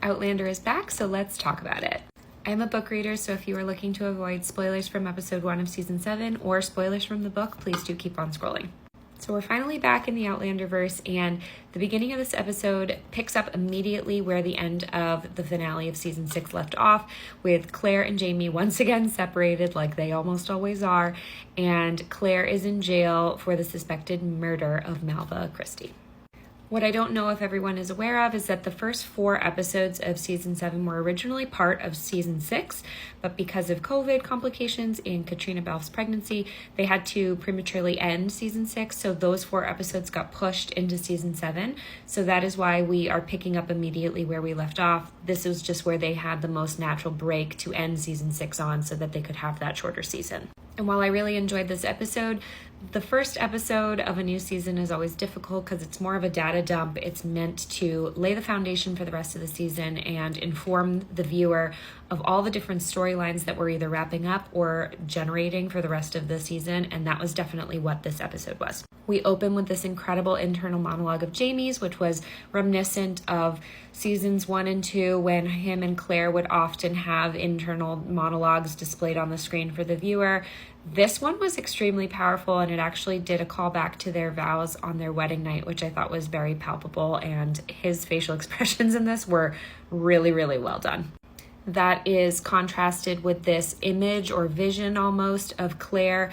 Outlander is back, so let's talk about it. I'm a book reader, so if you are looking to avoid spoilers from episode 1 of season 7 or spoilers from the book, please do keep on scrolling. So we're finally back in the Outlanderverse, and the beginning of this episode picks up immediately where the end of the finale of season 6 left off, with Claire and Jamie once again separated like they almost always are, and Claire is in jail for the suspected murder of Malva Christie. What I don't know if everyone is aware of is that the first 4 episodes of season 7 were originally part of season 6, but because of COVID complications in Katrina Balfe's pregnancy, they had to prematurely end season 6, so those 4 episodes got pushed into season 7. So that is why we are picking up immediately where we left off. This was just where they had the most natural break to end season 6 on, so that they could have that shorter season. And while I really enjoyed this episode, the first episode of a new season is always difficult because it's more of a data dump. It's meant to lay the foundation for the rest of the season and inform the viewer of all the different storylines that we're either wrapping up or generating for the rest of the season, and that was definitely what this episode was. We open with this incredible internal monologue of Jamie's, which was reminiscent of seasons 1 and 2 when him and Claire would often have internal monologues displayed on the screen for the viewer. This one was extremely powerful, and it actually did a callback to their vows on their wedding night, which I thought was very palpable, and his facial expressions in this were really, really well done. That is contrasted with this image or vision almost of Claire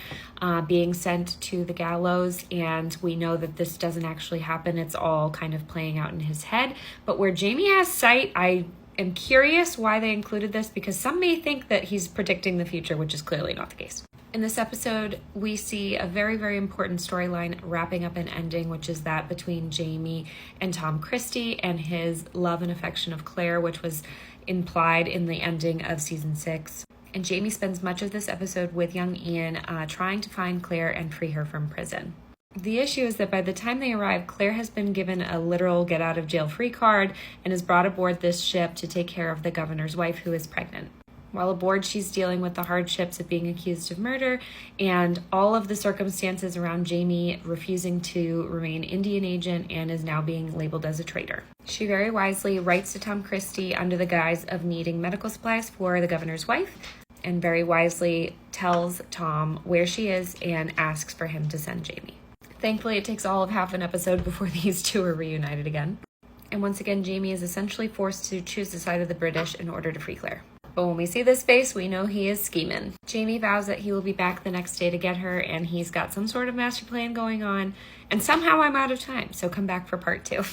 being sent to the gallows, and we know that this doesn't actually happen. It's all kind of playing out in his head. But where Jamie has sight, I am curious why they included this, because some may think that he's predicting the future, which is clearly not the case. In this episode, we see a very, very important storyline wrapping up and ending, which is that between Jamie and Tom Christie and his love and affection of Claire, which was implied in the ending of season 6. And Jamie spends much of this episode with young Ian trying to find Claire and free her from prison. The issue is that by the time they arrive, Claire has been given a literal get-out-of-jail-free card and is brought aboard this ship to take care of the governor's wife, who is pregnant. While aboard, she's dealing with the hardships of being accused of murder and all of the circumstances around Jamie refusing to remain Indian agent and is now being labeled as a traitor. She very wisely writes to Tom Christie under the guise of needing medical supplies for the governor's wife, and very wisely tells Tom where she is and asks for him to send Jamie. Thankfully, it takes all of half an episode before these two are reunited again. And once again, Jamie is essentially forced to choose the side of the British in order to free Claire. But when we see this face, we know he is scheming. Jamie vows that he will be back the next day to get her, and he's got some sort of master plan going on. And somehow I'm out of time, so come back for part 2.